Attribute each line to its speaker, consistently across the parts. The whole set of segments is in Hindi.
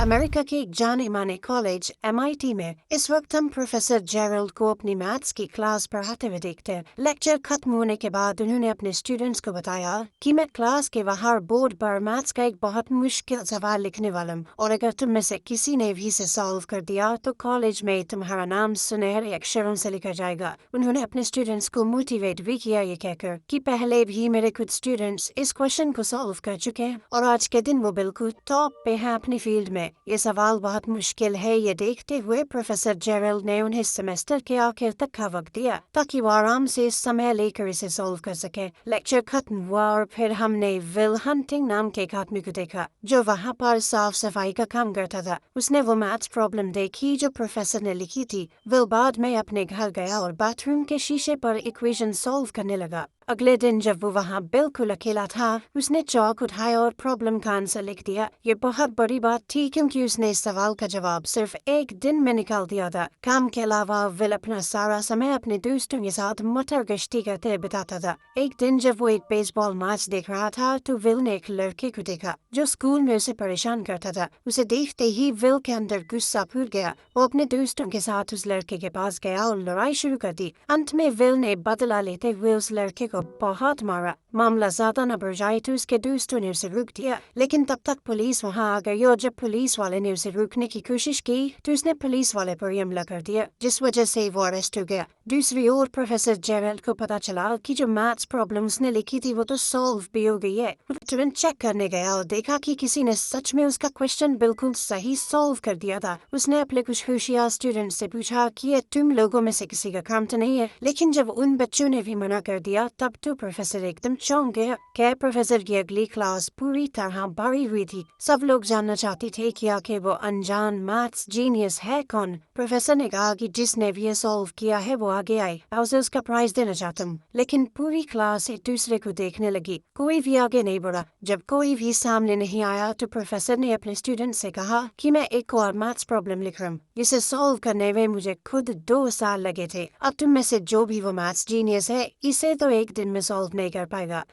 Speaker 1: अमेरिका के एक जाने माने कॉलेज MIT में इस वक्त हम प्रोफेसर जेरल्ड को अपनी मैथ्स की क्लास पढ़ाते हुए देखते हैं। लेक्चर खत्म होने के बाद उन्होंने अपने स्टूडेंट्स को बताया कि मैं क्लास के बाहर बोर्ड पर मैथ्स का एक बहुत मुश्किल सवाल लिखने वाला हूँ और अगर तुम में से किसी ने भी इसे सॉल्व कर दिया तो कॉलेज में तुम्हारा नाम सुनहरे अक्षरों से लिखा जाएगा। उन्होंने अपने स्टूडेंट्स को मोटिवेट भी किया ये कहकर कि पहले भी मेरे कुछ स्टूडेंट्स इस क्वेश्चन को सॉल्व कर चुके हैं और आज के दिन वो बिल्कुल टॉप पे हैं अपनी फील्ड में। ये सवाल बहुत मुश्किल है ये देखते हुए प्रोफेसर जेरल्ड ने उन्हें सेमेस्टर के आखिर तक का वक्त दिया ताकि वो आराम से समय लेकर इसे सॉल्व कर सके। लेक्चर खत्म हुआ और फिर हमने विल हंटिंग नाम के एक आदमी को देखा जो वहाँ पर साफ सफाई का काम करता था। उसने वो मैथ्स प्रॉब्लम देखी जो प्रोफेसर ने लिखी थी। विल बाद में अपने घर गया और बाथरूम के शीशे पर इक्वेशन सॉल्व करने लगा। अगले दिन जब वो वहाँ बिल्कुल अकेला था उसने चौक उठाया और प्रॉब्लम का आंसर लिख दिया। ये बहुत बड़ी बात थी क्योंकि उसने इस सवाल का जवाब सिर्फ एक दिन में निकाल दिया था। काम के अलावा विल अपना सारा समय अपने दोस्तों के साथ मोटर गश्ती करते बिताता था। एक दिन जब वो एक बेसबॉल मैच देख रहा था तो विल ने एक लड़के को देखा जो स्कूल में उसे परेशान करता था। उसे देखते ही विल के अंदर गुस्सा फूट गया। वो अपने दोस्तों के साथ उस लड़के के पास गया और लड़ाई शुरू कर दी। अंत में विल ने बदला लेते हुए उस लड़के को बहुत मारा। मामला ज्यादा न बढ़ जाए तो उसके दोस्तों ने उसे रोक दिया, लेकिन तब तक पुलिस वहां आ गई और जब पुलिस वाले ने उसे रोकने की कोशिश की तो उसने पुलिस वाले पर हमला कर दिया जिस वजह से वो अरेस्ट हो गया। दूसरी ओर प्रोफेसर जेरल्ड को पता चला कि जो मैथ्स प्रॉब्लम उसने लिखी थी वो तो सॉल्व भी हो गई है। वो तुरंत चेक करने गया और देखा कि किसी ने सच में उसका क्वेश्चन बिल्कुल सही सॉल्व कर दिया था। उसने अपने कुछ होशियार स्टूडेंट से पूछा कि ये तुम लोगों में से किसी का काम तो नहीं है, लेकिन जब उन बच्चों ने भी मना कर दिया तब तो प्रोफेसर एकदम चौंक गया। क्या प्रोफेसर की अगली क्लास पूरी तरह भरी हुई थी। सब लोग जानना चाहते थे कि आखिर वो अनजान मैथ्स जीनियस है कौन। प्रोफेसर ने कहा कि जिसने भी ये सॉल्व किया है वो आगे आए, मैं उसे उसका प्राइज देना चाहता हूँ। लेकिन पूरी क्लास एक दूसरे को देखने लगी, कोई भी आगे नहीं बढ़ा। जब कोई भी सामने नहीं आया तो प्रोफेसर ने अपने स्टूडेंट से कहा कि मैं एक और मैथ्स प्रॉब्लम लिख रहा हूँ, जिसे सॉल्व करने में मुझे खुद 2 साल लगे थे। अब तुम में से जो भी वो मैथ्स जीनियस है इसे तो एक दिन में सॉल्व नहीं कर पाएगा।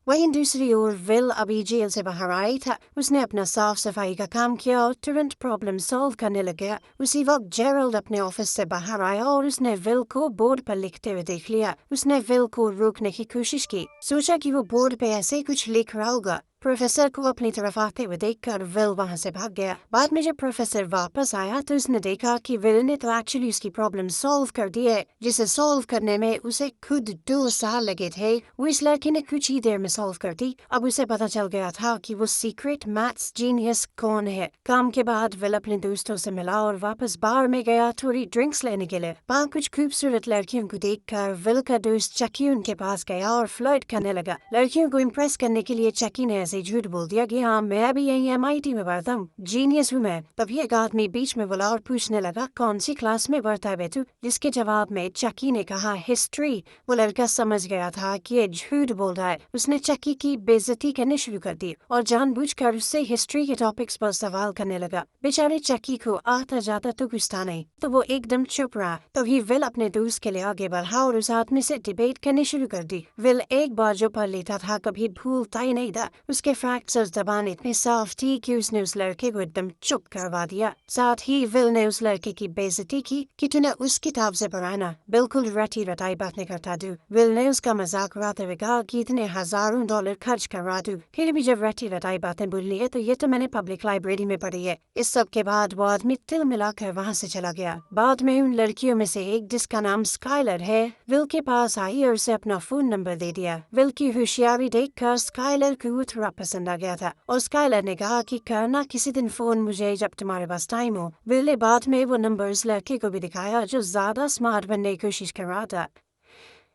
Speaker 1: वहीं दूसरी ओर विल अभी जेल से बाहर आया था। उसने अपना साफ सफाई का काम किया और तुरंत प्रॉब्लम सॉल्व करने लग गया। उसी वक्त जेरल्ड अपने ऑफिस से बाहर आया और उसने विल को बोर्ड पर लिखते हुए देख लिया। उसने विल को रोकने की कोशिश की, सोचा कि वो बोर्ड पे ऐसे कुछ लिख रहा होगा। प्रोफेसर को अपनी तरफ आते हुए देखकर विल वहां से भाग गया। बाद में जब प्रोफेसर वापस आया तो उसने देखा कि विल ने तो एक्चुअली उसकी प्रॉब्लम सॉल्व कर दी है, जिसे सॉल्व करने में उसे खुद 2 साल लगे थे। वो इस लड़के ने कुछ ही देर में सॉल्व कर दी। अब उसे पता चल गया था कि वो सीक्रेट मैथ्स जीनियस कौन है। काम के बाद विल अपने दोस्तों से मिला और वापस बार में गया थोड़ी ड्रिंक्स लेने के लिए। वहाँ कुछ खूबसूरत लड़कियों को देखकर विल का दोस्त चकी उनके पास गया और फ्लर्ट करने लगा। लड़कियों को इम्प्रेस करने के लिए चकी ने झूठ बोल दिया कि हाँ मैं भी यही MIT में पढ़ता हूँ, जीनियस हूँ मैं। तभी एक आदमी बीच में बोला और पूछने लगा कौन सी क्लास में पढ़ता है बेटू, जिसके जवाब में चकी ने कहा हिस्ट्री। वो लड़का समझ गया था कि ये झूठ बोल रहा है। उसने चकी की बेइज्जती करनी शुरू कर दी और जानबूझकर उससे हिस्ट्री के टॉपिक्स पर सवाल करने लगा। बेचारे चकी को आता जाता तो कुछ था नहीं तो वो एकदम चुप रहा। तभी विल अपने दोस्त के लिए आगे बढ़ा और उस आदमी से डिबेट करनी शुरू कर दी। विल एक बार जो पढ़ लेता था कभी भूलता ही नहीं था। उसके फ्रैक्चर्स जबान इतनी साफ थी कि उसने उस लड़के को एकदम चुप करवा दिया। साथ ही विल ने उस लड़के की बेइज्जती की कि तूने उस किताब से पढ़ाना, बिल्कुल रटी रटाई बातें करता तू। विल ने उसका मजाक उड़ाते हुए कहा कि इतने हजारों डॉलर खर्च करवा दूं, फिर भी जब रटी रटाई बातें बोलनी है तो ये तो मैंने पब्लिक लाइब्रेरी में पढ़ी है। इस सब के बाद वो आदमी तिल मिलाकर वहाँ से चला गया। बाद में उन लड़कियों में से एक जिसका नाम स्काइलर है विल के पास आई और उसे अपना फोन नंबर दे दिया। विल की होशियारी देखकर स्काइलर को थोड़ा पसंद आ गया था और स्काइलर ने कहा कि करना किसी दिन फोन मुझे जब तुम्हारे पास टाइम हो। विल ने बाद में वो नंबर उस लड़के को भी दिखाया जो ज्यादा स्मार्ट बनने की कोशिश कर रहा था।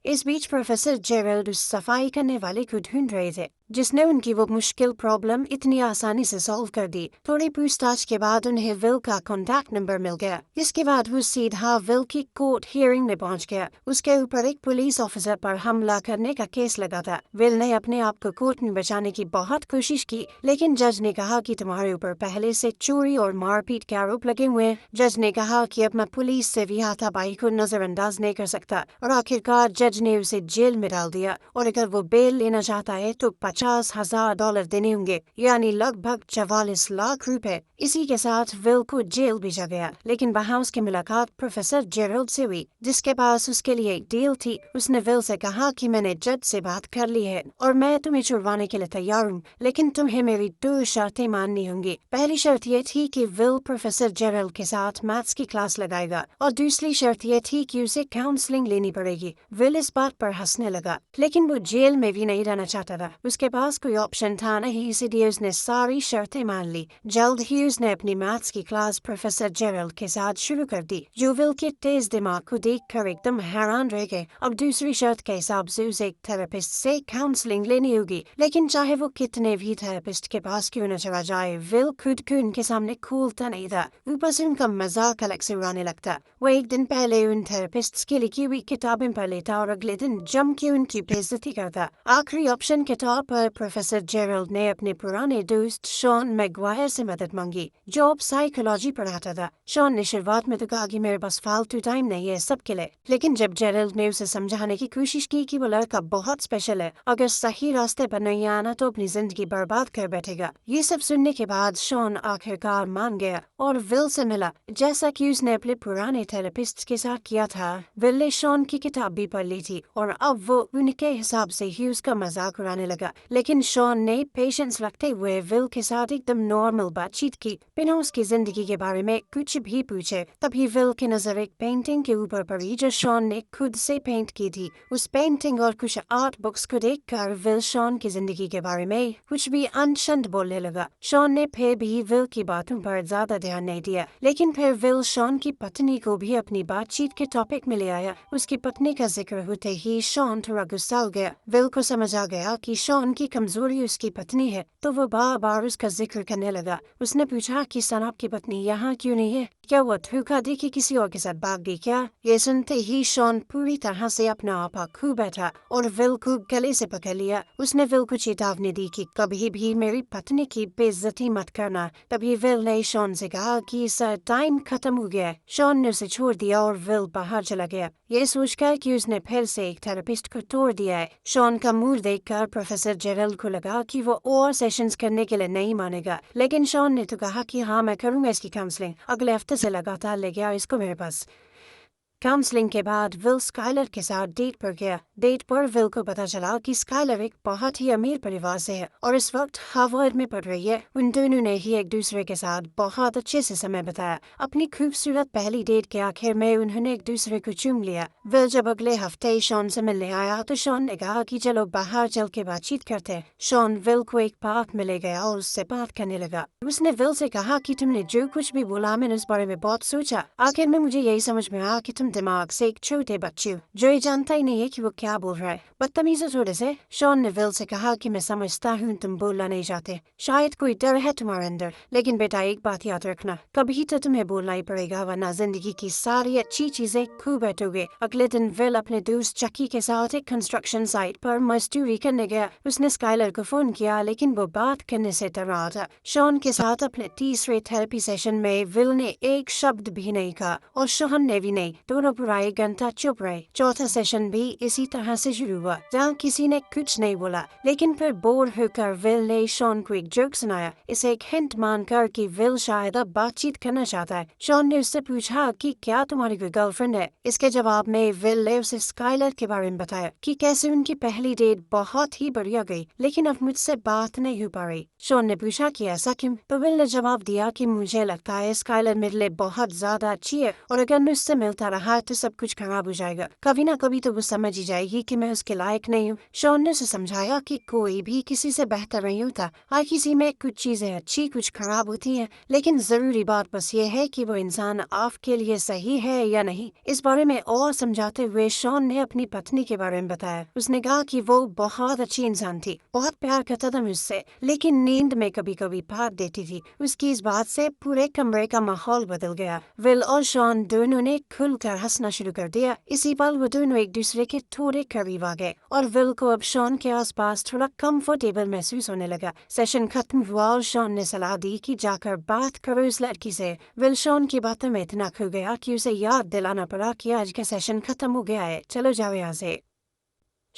Speaker 1: इस बीच प्रोफेसर जेरल्ड उस सफाई करने वाले को ढूंढ रहे थे जिसने उनकी वो मुश्किल प्रॉब्लम इतनी आसानी से सॉल्व कर दी। थोड़ी पूछताछ के बाद उन्हें विल का कॉन्टैक्ट नंबर मिल गया। इसके बाद वो सीधा विल की कोर्ट हियरिंग में पहुंच गया। उसके ऊपर एक पुलिस ऑफिसर पर हमला करने का केस लगा था। विल ने अपने आप को कोर्ट में बचाने की बहुत कोशिश की, लेकिन जज ने कहा कि तुम्हारे ऊपर पहले से चोरी और मारपीट के आरोप लगे हुए। जज ने कहा कि अब मैं पुलिस से भी हाथापाई को नजरअंदाज नहीं कर सकता और आखिरकार जज ने उसे जेल में डाल दिया और अगर वो बेल लेना चाहता है तो $50,000 देने होंगे, यानी लगभग 44 लाख रुपए। इसी के साथ विल को जेल भेजा गया, लेकिन बाहाउस की मुलाकात प्रोफेसर जेरल्ड से हुई, जिसके पास उसके लिए एक डील थी। उसने विल से कहा कि मैंने जज से बात कर ली है और मैं तुम्हें छुड़वाने के लिए तैयार हूँ, लेकिन तुम्हें मेरी 2 शर्तें माननी होंगी। पहली शर्त ये थी कि विल प्रोफेसर जेरल्ड के साथ मैथ्स की क्लास लगाएगा, और दूसरी शर्त ये थी कि उसे काउंसलिंग लेनी पड़ेगी। विल इस बात पर हंसने लगा, लेकिन वो जेल में भी नहीं रहना चाहता था। उसके पास कोई ऑप्शन था नहीं, इसलिए उसने सारी शर्तें मान ली। जल्द ही उसने अपनी मैथ्स की क्लास प्रोफेसर जेरल्ड के साथ शुरू कर दी, जो विल के तेज दिमाग को देखकर एकदम हैरान रह गए। अब दूसरी शर्त के हिसाब से उसे एक थेरेपिस्ट से काउंसलिंग लेनी होगी, लेकिन चाहे वो कितने भी थेरेपिस्ट के पास क्यों न चला जाए, विल खुद को उनके सामने खोलता नहीं था। ऊपर से उनका मजाक अलग से उड़ाने लगता। वो एक दिन पहले उन थेरेपिस्ट के लिखी हुई किताबें पढ़ लेता और अगले दिन जम के उनकी बेइज्जती करता। आखिरी ऑप्शन के तौर पर प्रोफेसर जेरल्ड ने अपने पुराने दोस्त शॉन मैगवायर से मदद मांगी, जो अब साइकोलॉजी पढ़ाता था। शॉन ने शुरुआत में तो कहा कि मेरे पास फालतू टाइम नहीं है सबके लिए, लेकिन जब जेरल्ड ने उसे समझाने की कोशिश की कि वो लड़का बहुत स्पेशल है, अगर सही रास्ते पर नहीं आना तो अपनी जिंदगी बर्बाद कर बैठेगा। ये सब सुनने के बाद शॉन आखिरकार मान गया और विल से मिला, जैसा कि उसने अपने पुराने थेरेपिस्ट के साथ किया था। विल ने शॉन की किताब भी पढ़ ली थी और अब वो उनके हिसाब से ही उसका मजाक उड़ाने लगा, लेकिन शॉन ने पेशेंस रखते हुए विल के साथ एकदम नॉर्मल बातचीत की, बिना उसकी जिंदगी के बारे में कुछ भी पूछे। तभी विल की नजर एक पेंटिंग के ऊपर पड़ी जो शॉन ने खुद से पेंट की थी। उस पेंटिंग और कुछ आर्ट बुक्स को देखकर विल शॉन की जिंदगी के बारे में कुछ भी अनशंत बोलने लगा। शॉन ने फिर भी विल की बातों पर ज्यादा ध्यान नहीं दिया, लेकिन फिर विल शॉन की पत्नी को भी अपनी बातचीत के टॉपिक में ले आया। उसकी पत्नी का जिक्र होते ही शॉन थोड़ा गुस्सा हो गया। विल को समझ आ गया कि शॉन की कमजोरी उसकी पत्नी है, तो वो बार बार उसका जिक्र करने लगा। उसने पूछा कि सन आपकी पत्नी यहाँ क्यों नहीं है? क्या वो धोखा दे के किसी और के साथ भाग गई क्या? ये सुनते ही शॉन पूरी तरह से अपना आपा खो बैठा और विल को गले से पकड़ लिया। उसने विल को चेतावनी दी कि कभी भी मेरी पत्नी की बेइज्जती मत करना। तभी विल ने शॉन से कहा कि सर टाइम खत्म हो गया। शॉन ने उसे छोड़ दिया और विल बाहर चला गया, ये सोचकर कि उसने फिर से एक थेरेपिस्ट को तोड़ दिया है। शॉन का मूड देखकर प्रोफेसर जेरल्ड को लगा कि वो और सेशंस करने के लिए नहीं मानेगा, लेकिन शॉन ने तो कहा कि हाँ मैं करूँगा इसकी काउंसलिंग, अगले हफ्ते से लगातार ले गया इसको मेरे पास। काउंसलिंग के बाद विल स्काइलर के साथ डेट पर गया। डेट पर विल को पता चला कि स्काइलर एक बहुत ही अमीर परिवार से है और इस वक्त हार्वर्ड में पढ़ रही है। उन दोनों ने ही एक दूसरे के साथ बहुत अच्छे से समय बिताया। अपनी खूबसूरत पहली डेट के आखिर में उन्होंने एक दूसरे को चूम लिया। विल जब अगले हफ्ते शॉन से मिलने आया तो शॉन ने कहा कि चलो बाहर चल के बातचीत करते हैं। शॉन विल को एक पार्क में ले गया और उससे बात करने लगा। उसने विल से कहा कि तुमने जो कुछ भी बोला मैंने उस बारे में बहुत सोचा। आखिर में मुझे यही समझ में आया कि तुम दिमाग से एक छोटे बच्चे हो जो ये जानता ही नहीं है कि वो क्या बोल रहा है। बदतमीज थोड़े से। शॉन ने विल से कहा कि मैं समझता हूँ तुम बोलना नहीं चाहते, शायद कोई डर है तुम्हारे अंदर, लेकिन बेटा एक बात याद रखना, कभी तो तुम्हें बोलना ही पड़ेगा वरना जिंदगी की सारी अच्छी चीजें खो बैठोगे। अगले दिन विल अपने दोस्त चकी के साथ एक कंस्ट्रक्शन साइट पर मजदूरी करने गया। उसने स्काइलर को फोन किया लेकिन वो बात करने से डर रहा था। शॉन के साथ अपने तीसरे थेरेपी सेशन में विल ने एक शब्द भी नहीं कहा और शॉन ने भी नहीं। दोनों पूरा एक घंटा चुप रहे। चौथा सेशन भी इसी तरह से शुरू हुआ जहाँ किसी ने कुछ नहीं बोला, लेकिन फिर बोर होकर विल ने शॉन को एक जोक सुनाया, इसे एक हिंट मानकर कि विल शायद अब बातचीत करना चाहता है। शॉन ने उससे पूछा कि क्या तुम्हारी कोई गर्लफ्रेंड है? इसके जवाब में विल ने उसे स्काइलर के बारे में बताया कि कैसे उनकी पहली डेट बहुत ही बढ़िया गई, लेकिन अब मुझसे बात नहीं हो पा रही। शॉन ने पूछा कि ऐसा क्यों? तो विल ने जवाब दिया कि मुझे लगता है स्काइलर मेरे लिए बहुत ज्यादा अच्छी है और अगर मैं उससे मिलता रहा तो सब कुछ खराब हो जाएगा। कभी ना कभी तो वो समझ ही जाएगी कि मैं उसके लायक नहीं हूँ। शॉन ने उसे समझाया कि कोई भी किसी से बेहतर नहीं होता, हर किसी में कुछ चीजें अच्छी कुछ खराब होती हैं, लेकिन जरूरी बात बस ये है कि वो इंसान आपके लिए सही है या नहीं। इस बारे में और समझाते हुए शॉन ने अपनी पत्नी के बारे में बताया। उसने कहा कि वो बहुत अच्छी इंसान थी, बहुत प्यार करता था मुझसे, लेकिन नींद में कभी कभी फाड़ देती थी। उसकी इस बात से पूरे कमरे का माहौल बदल गया। विल और शॉन दोनों ने खुलकर हंसना शुरू कर दिया। इसी पल वो दोनों एक दूसरे के थोड़े करीब आ गए और विल को अब शॉन के आसपास थोड़ा कंफर्टेबल महसूस होने लगा। सेशन खत्म हुआ और शॉन ने सलाह दी कि जाकर बात करो उस लड़की से। विल शॉन की बातों में इतना खो गया कि उसे याद दिलाना पड़ा कि आज का सेशन खत्म हो गया है, चलो जाओ यहाँ से।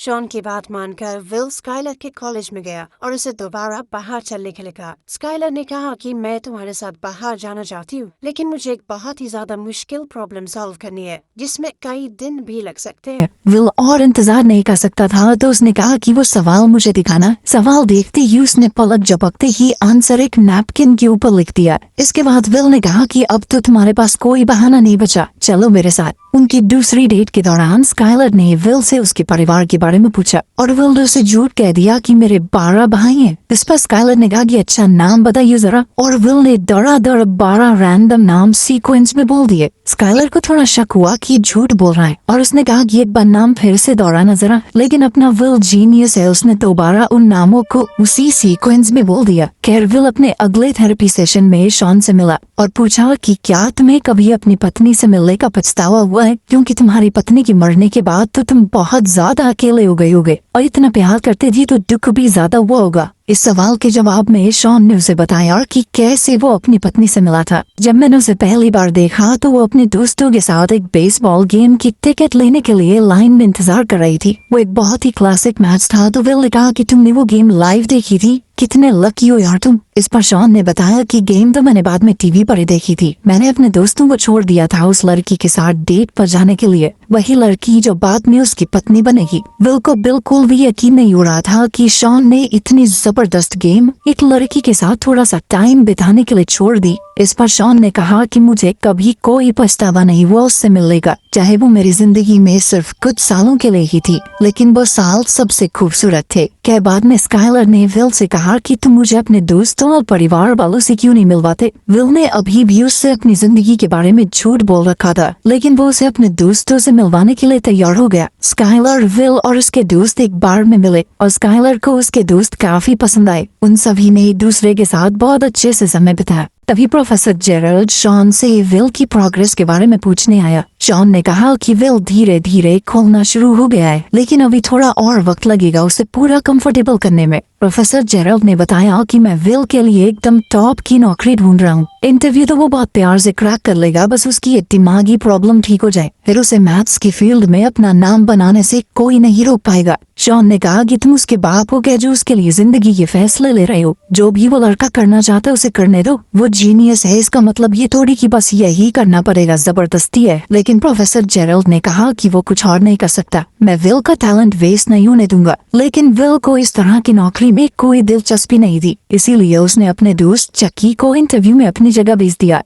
Speaker 1: शॉन की बात मानकर विल स्काइलर के कॉलेज में गया और उसे दोबारा बाहर चलने के लिए कहा। स्काइलर ने कहा कि मैं तुम्हारे साथ बाहर जाना चाहती हूँ, लेकिन मुझे एक बहुत ही ज्यादा मुश्किल प्रॉब्लम सॉल्व करनी है जिसमें कई दिन भी लग सकते हैं।
Speaker 2: विल और इंतजार नहीं कर सकता था तो उसने कहा कि वो सवाल मुझे दिखाना। सवाल देखते ही उसने पलक झपकते ही आंसर एक नैपकिन के ऊपर लिख दिया। इसके बाद विल ने कहा कि अब तो तुम्हारे पास कोई बहाना नहीं बचा, चलो मेरे साथ। उनकी दूसरी डेट के दौरान स्काइलर ने विल से उसके परिवार के बारे में पूछा और विल ने उसे झूठ कह दिया कि मेरे 12 भाई हैं। इस पर स्काइलर ने कहा कि अच्छा नाम बताइए जरा, और विल ने धड़ाधड़ 12 रैंडम नाम सीक्वेंस में बोल दिए। स्काइलर को थोड़ा शक हुआ कि झूठ बोल रहा है और उसने कहा कि एक बार नाम फिर से दोहराना जरा, लेकिन अपना विल जीनियस है, उसने दोबारा उन नामों को उसी सीक्वेंस में बोल दिया। खैर विल अपने अगले थेरेपी सेशन में शॉन से मिला और पूछा कि क्या तुम्हें कभी अपनी पत्नी से मिलने का पछतावा हुआ है, क्योंकि तुम्हारी पत्नी के मरने के बाद तो तुम बहुत ज्यादा अकेले हो गए होगे और इतना प्यार करते थे तो दुख भी ज्यादा हुआ होगा। इस सवाल के जवाब में शॉन ने उसे बताया कि कैसे वो अपनी पत्नी से मिला था। जब मैंने उसे पहली बार देखा तो वो अपने दोस्तों के साथ एक बेसबॉल गेम की टिकट लेने के लिए लाइन में इंतजार कर रही थी। वो एक बहुत ही क्लासिक मैच था। तो विल ने कहा कि तुमने वो गेम लाइव देखी थी, कितने लकी हो यार तुम। इस पर शॉन ने बताया कि गेम तो मैंने बाद में टीवी पर ही देखी थी, मैंने अपने दोस्तों को छोड़ दिया था उस लड़की के साथ डेट पर जाने के लिए, वही लड़की जो बाद में उसकी पत्नी बनेगी। विल को बिल्कुल भी यकीन नहीं हो रहा था कि शॉन ने इतनी जबरदस्त गेम एक लड़की के साथ थोड़ा सा टाइम बिताने के लिए छोड़ दी। इस पर शॉन ने कहा कि मुझे कभी कोई पछतावा नहीं हुआ उससे मिलने का, चाहे वो मेरी जिंदगी में सिर्फ कुछ सालों के लिए ही थी, लेकिन वो साल सबसे खूबसूरत थे। के बाद में स्काइलर ने विल से कहा कि तुम मुझे अपने दोस्तों और परिवार वालों से क्यों नहीं मिलवाते। विल ने अभी भी उससे अपनी जिंदगी के बारे में झूठ बोल रखा था, लेकिन वो उसे अपने दोस्तों से मिलवाने के लिए तैयार हो गया। स्काइलर, विल और उसके दोस्त एक बार में मिले और स्काइलर को उसके दोस्त काफी पसंद आए। उन सभी ने एक दूसरे के साथ बहुत अच्छे से समय बिताया। तभी प्रोफेसर जेरल्ड शॉन से विल की प्रोग्रेस के बारे में पूछने आया। शॉन ने कहा कि विल धीरे धीरे खोलना शुरू हो गया है, लेकिन अभी थोड़ा और वक्त लगेगा उसे पूरा कंफर्टेबल करने में। प्रोफेसर जेरल्ड ने बताया कि मैं विल के लिए एकदम टॉप की नौकरी ढूंढ रहा हूँ। इंटरव्यू तो वो बहुत प्यार से क्रैक कर लेगा, बस उसकी एक दिमागी प्रॉब्लम ठीक हो जाए, फिर उसे मैथ्स की फील्ड में अपना नाम बनाने से कोई नहीं रोक पाएगा। शॉन ने कहा कि तुम उसके बाप हो क्या जो उसके लिए जिंदगी के फैसले ले रहे हो। जो भी वो लड़का करना चाहता है उसे करने दो, वो जीनियस है, इसका मतलब ये थोड़ी कि बस यही करना पड़ेगा, जबरदस्ती है। लेकिन प्रोफेसर जेरल्ड ने कहा कि वो कुछ और नहीं कर सकता, मैं विल का टैलेंट वेस्ट नहीं होने दूंगा। लेकिन विल को इस तरह की नौकरी में कोई दिलचस्पी नहीं थी, इसीलिए उसने अपने दोस्त चक्की को इंटरव्यू में अपनी जगह भेज दिया।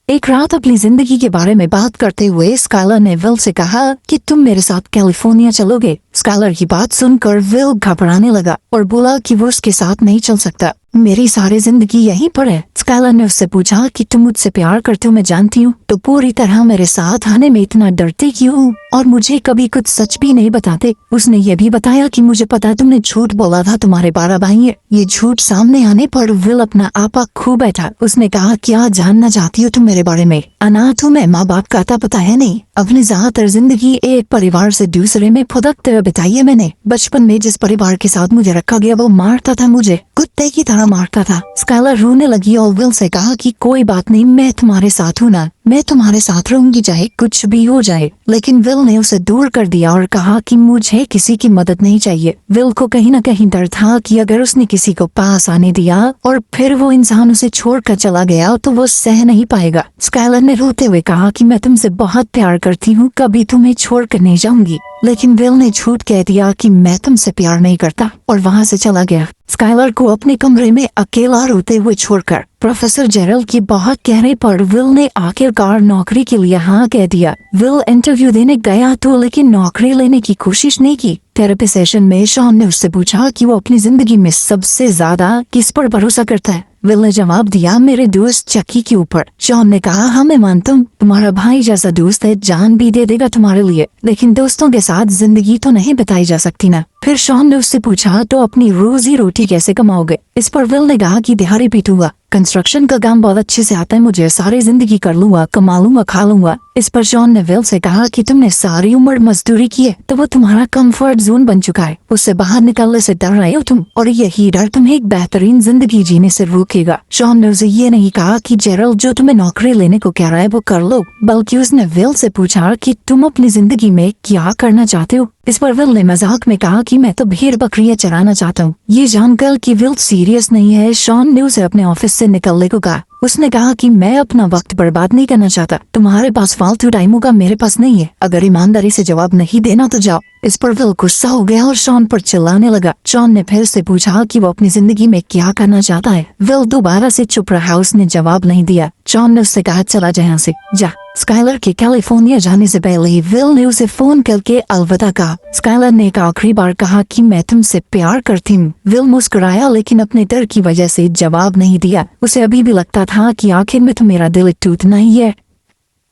Speaker 2: एक रात अपनी जिंदगी के बारे में बात करते हुए स्काइलर ने विल से कहा कि तुम मेरे साथ कैलिफोर्निया चलोगे। स्काइलर की बात सुनकर विल घबराने लगा और बोला कि वो उसके साथ नहीं चल सकता, मेरी सारी जिंदगी यहीं पर है। स्काइलर ने उससे पूछा कि तुम मुझसे प्यार करते हो मैं जानती हूँ, तो पूरी तरह मेरे साथ आने में इतना डरते क्यों और मुझे कभी कुछ सच भी नहीं बताते। उसने ये भी बताया कि मुझे पता है तुमने झूठ बोला था, तुम्हारे 12 भाई हैं। ये झूठ सामने आने पर विल अपना आपा खो बैठा। उसने कहा क्या जानना चाहती हो तुम मेरे बारे में, अनाथ हूँ मैं, माँ बाप का अता पता है नहीं, अपनी ज्यादातर जिंदगी एक परिवार से दूसरे में फुदकते हुए बिताई है मैंने। बचपन में जिस परिवार के साथ मुझे रखा गया वो मारता था, मुझे कुत्ते की तरह मारता था। स्काइलर रोने लगी और विल से कहा कि कोई बात नहीं, मैं तुम्हारे साथ हूँ ना, मैं तुम्हारे साथ रहूंगी चाहे कुछ भी हो जाए। लेकिन विल ने उसे दूर कर दिया और कहा कि मुझे किसी की मदद नहीं चाहिए। विल को कहीं न कहीं डर था कि अगर उसने किसी को पास आने दिया और फिर वो इंसान उसे छोड़कर चला गया तो वो सह नहीं पाएगा। स्काइलर ने रोते हुए कहा कि मैं तुमसे बहुत प्यार करती हूँ, कभी तुम्हें छोड़कर नहीं जाऊंगी। लेकिन विल ने झूठ कह दिया कि मैं तुमसे प्यार नहीं करता और वहाँ से चला गया। स्काइलर को अपने कमरे में अकेला रोते हुए छोड़कर प्रोफेसर जेरल्ड की बहुत कहने पर विल ने आखिरकार नौकरी के लिए हाँ कह दिया। विल इंटरव्यू देने गया तो लेकिन नौकरी लेने की कोशिश नहीं की। थेरेपी सेशन में शॉन ने उससे पूछा कि वो अपनी जिंदगी में सबसे ज्यादा किस पर भरोसा करता है। विल ने जवाब दिया मेरे दोस्त चक्की के ऊपर। शॉन ने कहा हाँ मैं मानता हूँ, तुम्हारा भाई जैसा दोस्त है, जान भी दे देगा तुम्हारे लिए, लेकिन दोस्तों के साथ जिंदगी तो नहीं बिताई जा सकती ना। फिर शॉन ने उससे पूछा तो अपनी रोजी रोटी कैसे कमाओगे। इस पर विल ने कहा कि दिहाड़ी पीटूंगा, कंस्ट्रक्शन का काम बहुत अच्छे से आता है मुझे, सारी जिंदगी कर लूंगा, कमा लूंगा, खा लूंगा। इस पर शॉन ने विल से कहा कि तुमने सारी उम्र मजदूरी की है तो वो तुम्हारा कंफर्ट जोन बन चुका है, उससे बाहर निकलने से डर रहे हो तुम और यही डर तुम्हें एक बेहतरीन जिंदगी जीने से रोकेगा। शॉन ने उसे ये नहीं कहा कि जेरल्ड जो तुम्हें नौकरी लेने को कह रहा है वो कर लो, बल्कि उसने विल से पूछा कि तुम अपनी जिंदगी में क्या करना चाहते हो। इस पर विल ने मजाक में कहा कि मैं तो भेड़ बकरियां चराना चाहता हूँ। ये जानकर कि विल सीरियस नहीं है, शॉन ने उसे अपने ऑफिस से निकलने को कहा। उसने कहा कि मैं अपना वक्त बर्बाद नहीं करना चाहता, तुम्हारे पास फालतू टाइम होगा, मेरे पास नहीं है, अगर ईमानदारी से जवाब नहीं देना तो जाओ। इस पर विल गुस्सा हो गया और शॉन पर चिल्लाने लगा। शॉन ने फिर से पूछा कि वो अपनी जिंदगी में क्या करना चाहता है। विल दोबारा से चुप रहा, उसने जवाब नहीं दिया। शॉन ने उससे कहा चला जा यहाँ से, जा। स्काइलर के कैलिफोर्निया जाने से पहले ही विल ने उसे फोन करके अलविदा कहा। स्काइलर ने एक आखिरी बार कहा कि मैं तुमसे प्यार करती हूँ। विल मुस्कुराया लेकिन अपने डर की वजह से जवाब नहीं दिया। उसे अभी भी लगता था कि आखिर में तो मेरा दिल टूटना ही है।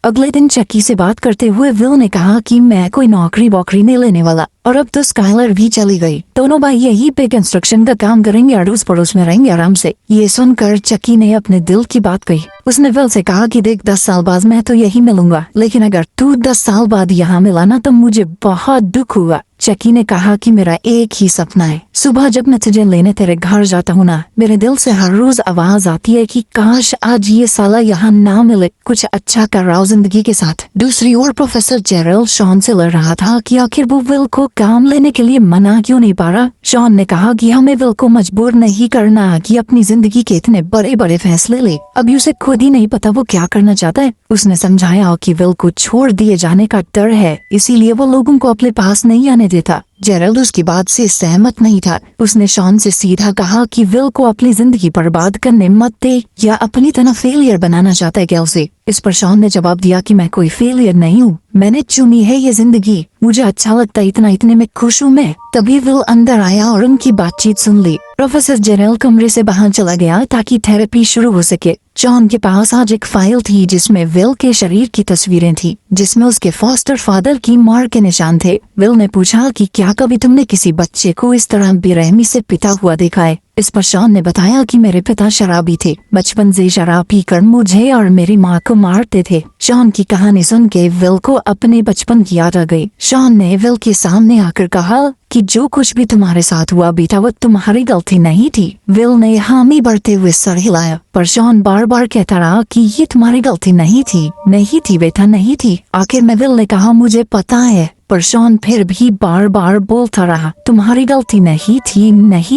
Speaker 2: अगले दिन चक्की से बात करते हुए विल ने कहा कि मैं कोई नौकरी वोकरी नहीं लेने वाला, और अब तो स्काइलर भी चली गई। दोनों भाई यही पे कंस्ट्रक्शन का काम करेंगे, अड़ोस पड़ोस में रहेंगे आराम से। ये सुनकर चक्की ने अपने दिल की बात कही। उसने विल से कहा कि देख 10 साल बाद मैं तो यही मिलूंगा, लेकिन अगर तू 10 साल बाद यहाँ मिला ना तो मुझे बहुत दुख हुआ। चक्की ने कहा कि मेरा एक ही सपना है, सुबह जब मैं तुझे लेने तेरे घर जाता हूँ ना, मेरे दिल से हर रोज आवाज आती है कि काश आज ये साला यहाँ ना मिले, कुछ अच्छा कर रहा हो जिंदगी के साथ। दूसरी ओर प्रोफेसर जेरल्ड शॉन से लड़ रहा था कि आखिर वो विल को काम लेने के लिए मना क्यों नहीं पा रहा। शॉन ने कहा कि हमें विल को मजबूर नहीं करना कि अपनी जिंदगी के इतने बड़े बड़े फैसले ले, अभी उसे खुद ही नहीं पता वो क्या करना चाहता है। उसने समझाया कि विल को छोड़ दिए जाने का डर है, इसीलिए वो लोगों को अपने पास नहीं आने देता। जेरल्ड उसकी बात से सहमत नहीं था। उसने शॉन से सीधा कहा कि विल को अपनी जिंदगी बर्बाद करने मत दे, या अपनी तरह फेलियर बनाना चाहता है क्या उसे। इस पर शॉन ने जवाब दिया कि मैं कोई फेलियर नहीं हूँ, मैंने चुनी है ये जिंदगी, मुझे अच्छा लगता है, इतने में खुश हूँ मैं। तभी विल अंदर आया और उनकी बातचीत सुन ली। प्रोफेसर जेरल्ड कमरे से बाहर चला गया ताकि थेरेपी शुरू हो सके। जॉन के पास आज एक फाइल थी जिसमें विल के शरीर की तस्वीरें थी, जिसमें उसके फॉस्टर फादर की मार के निशान थे। विल ने पूछा कि क्या कभी तुमने किसी बच्चे को इस तरह बेरहमी से पिटा हुआ देखा है। इस पर शॉन ने बताया कि मेरे पिता शराबी थे, बचपन से शराब पीकर मुझे और मेरी माँ को मारते थे। शॉन की कहानी सुन के विल को अपने बचपन की याद आ गई। शॉन ने विल के सामने आकर कहा कि जो कुछ भी तुम्हारे साथ हुआ बेटा वो तुम्हारी गलती नहीं थी। विल ने हामी भरते हुए सर हिलाया, पर शॉन बार बार कहता रहा कि ये तुम्हारी गलती नहीं थी बेटा, नहीं थी। आखिर में विल ने कहा मुझे पता है, पर शॉन फिर भी बार बार बोलता रहा तुम्हारी गलती नहीं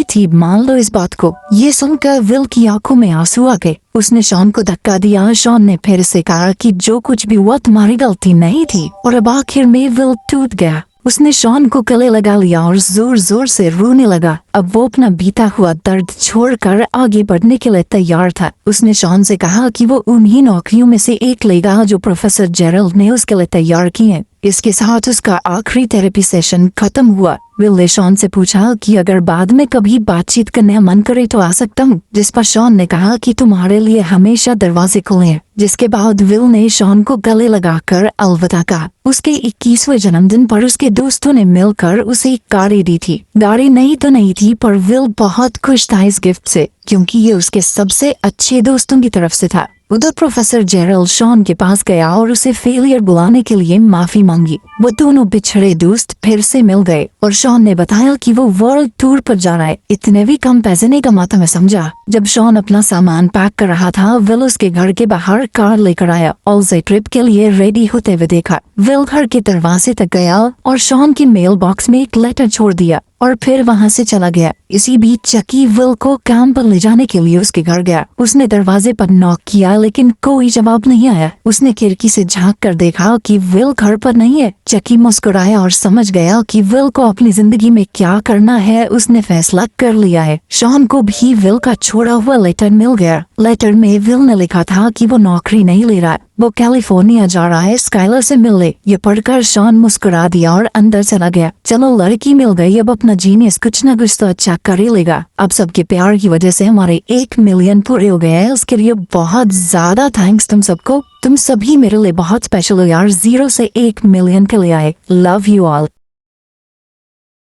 Speaker 2: थी, मान लो इस बात को। ये सुनकर विल की आंखों में आंसू आ गए। उसने शॉन को धक्का दिया। शॉन ने फिर से कहा कि जो कुछ भी हुआ तुम्हारी गलती नहीं थी, और अब आखिर में विल टूट गया। उसने शॉन को गले लगा लिया और जोर जोर से रोने लगा। अब वो अपना बीता हुआ दर्द छोड़कर आगे बढ़ने के लिए तैयार था। उसने शॉन से कहा कि वो उन्हीं नौकरियों में से एक लेगा जो प्रोफेसर जेरल्ड ने उसके लिए तैयार की है। इसके साथ उसका आखिरी थेरेपी सेशन खत्म हुआ। विल ने शॉन से पूछा कि अगर बाद में कभी बातचीत करने मन करे तो आ सकता हूँ, जिस पर शॉन ने कहा कि तुम्हारे लिए हमेशा दरवाजे खुले हैं। जिसके बाद विल ने शॉन को गले लगाकर अलविदा कहा। उसके 21वें जन्मदिन पर उसके दोस्तों ने मिलकर उसे एक गाड़ी दी थी। गाड़ी नई तो नहीं थी, पर विल बहुत खुश था इस गिफ्ट से, क्योंकि ये उसके सबसे अच्छे दोस्तों की तरफ से था। उधर प्रोफेसर जेरल्ड शॉन के पास गया और उसे फेलियर बुलाने के लिए माफी मांगी। वो दोनों बिछड़े दोस्त फिर से मिल गए और शॉन ने बताया कि वो वर्ल्ड टूर पर जा रहा है। इतने भी कम पैसे नहीं कमाता, मैं समझा। जब शॉन अपना सामान पैक कर रहा था, विल उसके घर के बाहर कार लेकर आया और उसे ट्रिप के लिए रेडी होते हुए देखा। विल घर के दरवाजे तक गया और शॉन की मेल बॉक्स में एक लेटर छोड़ दिया और फिर वहाँ से चला गया। इसी बीच चक्की विल को काम पर ले जाने के लिए उसके घर गया। उसने दरवाजे पर नॉक किया, लेकिन कोई जवाब नहीं आया। उसने खिड़की से झांक कर देखा कि विल घर पर नहीं है। चक्की मुस्कुराया और समझ गया कि विल को अपनी जिंदगी में क्या करना है उसने फैसला कर लिया है। शॉन को भी विल का छोड़ा हुआ लेटर मिल गया। लेटर में विल ने लिखा था कि वो नौकरी नहीं ले रहा, वो कैलिफोर्निया जा रहा है स्काइलर से मिलने। ये पढ़कर शॉन मुस्कुरा दिया और अंदर चला गया। चलो लड़की मिल गई, अब अपना जीनियस कुछ न कुछ तो अच्छा कर ही लेगा। अब सबके प्यार की वजह से हमारे 1 मिलियन पूरे हो गए हैं, उसके लिए बहुत ज्यादा थैंक्स तुम सबको। तुम सभी मेरे लिए बहुत स्पेशल हो यार, 0 से 1 मिलियन के लिए आए। Love you all.